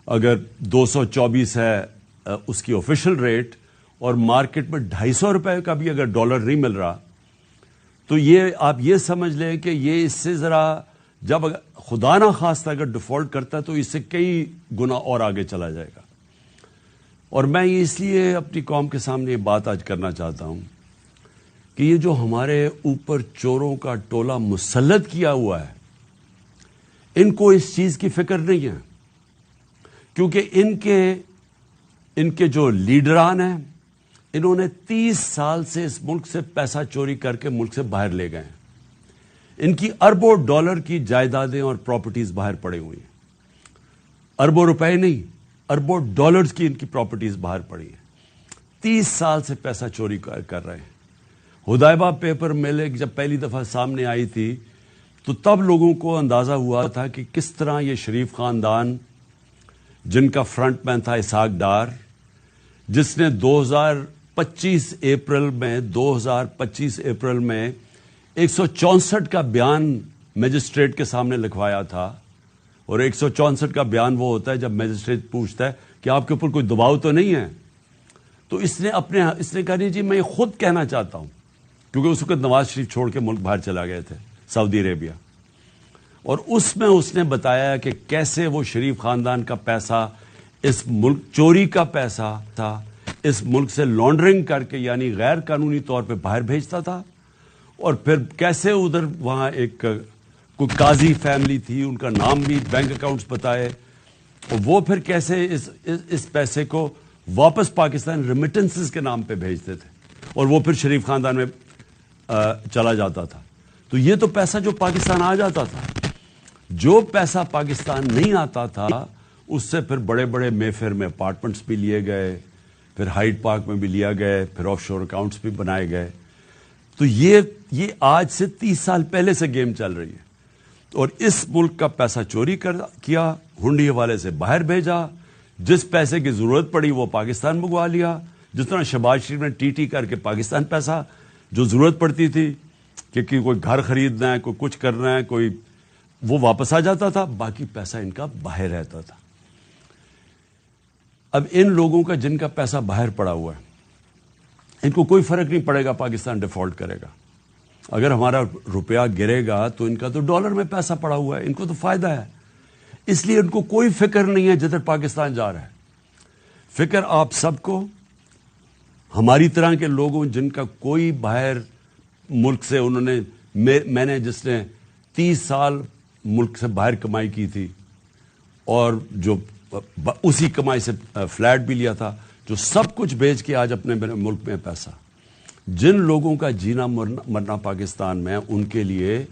اگر 224 ہے اس کی آفیشل ریٹ اور مارکیٹ میں 250 روپے کا بھی اگر ڈالر نہیں مل رہا تو یہ آپ یہ سمجھ لیں کہ یہ اس سے ذرا جب خدا نہ خواستہ اگر ڈیفالٹ کرتا ہے تو اس سے کئی گنا اور آگے چلا جائے گا. اور میں اس لیے اپنی قوم کے سامنے یہ بات آج کرنا چاہتا ہوں کہ یہ جو ہمارے اوپر چوروں کا ٹولہ مسلط کیا ہوا ہے ان کو اس چیز کی فکر نہیں ہے، کیونکہ ان کے جو لیڈران ہیں انہوں نے 30 سال سے اس ملک سے پیسہ چوری کر کے ملک سے باہر لے گئے ہیں. ان کی اربوں ڈالر کی جائیدادیں اور پراپرٹیز باہر پڑی ہوئی ہیں. اربوں روپے نہیں، اربوں ڈالرز کی ان کی پراپرٹیز باہر پڑی ہیں. 30 سال سے پیسہ چوری کر رہے ہیں. حدیبہ پیپر مل جب پہلی دفعہ سامنے آئی تھی تو تب لوگوں کو اندازہ ہوا تھا کہ کس طرح یہ شریف خاندان جن کا فرنٹ مین تھا اسحاق ڈار، جس نے 2025 اپریل میں 164 کا بیان میجسٹریٹ کے سامنے لکھوایا تھا. اور 164 کا بیان وہ ہوتا ہے جب میجسٹریٹ پوچھتا ہے کہ آپ کے اوپر کوئی دباؤ تو نہیں ہے، تو اس نے کہا نہیں جی میں خود کہنا چاہتا ہوں، کیونکہ اس وقت نواز شریف چھوڑ کے ملک باہر چلا گئے تھے سعودی عربیہ. اور اس میں اس نے بتایا کہ کیسے وہ شریف خاندان کا پیسہ اس ملک چوری کا پیسہ تھا اس ملک سے لانڈرنگ کر کے یعنی غیر قانونی طور پہ باہر بھیجتا تھا. اور پھر کیسے ادھر وہاں ایک کوئی قاضی فیملی تھی، ان کا نام بھی بینک اکاؤنٹس بتائے، اور وہ پھر کیسے اس پیسے کو واپس پاکستان ریمیٹنسز کے نام پہ بھیجتے تھے اور وہ پھر شریف خاندان میں چلا جاتا تھا. تو یہ تو پیسہ جو پاکستان آ جاتا تھا، جو پیسہ پاکستان نہیں آتا تھا اس سے پھر بڑے بڑے مے فیئر میں اپارٹمنٹس بھی لیے گئے، پھر ہائیڈ پارک میں بھی لیا گئے، پھر آف شور اکاؤنٹس بھی بنائے گئے. تو یہ آج سے 30 سال پہلے سے گیم چل رہی ہے. اور اس ملک کا پیسہ چوری کیا، ہنڈی حوالے سے باہر بھیجا، جس پیسے کی ضرورت پڑی وہ پاکستان منگوا لیا. جس طرح شہباز شریف نے ٹی کر کے پاکستان پیسہ جو ضرورت پڑتی تھی کہ کوئی گھر خریدنا ہے، کوئی کچھ کرنا ہے، کوئی وہ واپس آ جاتا تھا، باقی پیسہ ان کا باہر رہتا تھا. اب ان لوگوں کا جن کا پیسہ باہر پڑا ہوا ہے ان کو کوئی فرق نہیں پڑے گا پاکستان ڈیفالٹ کرے گا. اگر ہمارا روپیہ گرے گا تو ان کا تو ڈالر میں پیسہ پڑا ہوا ہے، ان کو تو فائدہ ہے. اس لیے ان کو کوئی فکر نہیں ہے جدھر پاکستان جا رہا ہے. فکر آپ سب کو، ہماری طرح کے لوگوں جن کا کوئی باہر ملک سے انہوں نے میں نے جس نے 30 سال ملک سے باہر کمائی کی تھی اور جو اسی کمائی سے فلیٹ بھی لیا تھا، جو سب کچھ بیچ کے آج اپنے ملک میں پیسہ، جن لوگوں کا جینا مرنا پاکستان میں ان کے لیے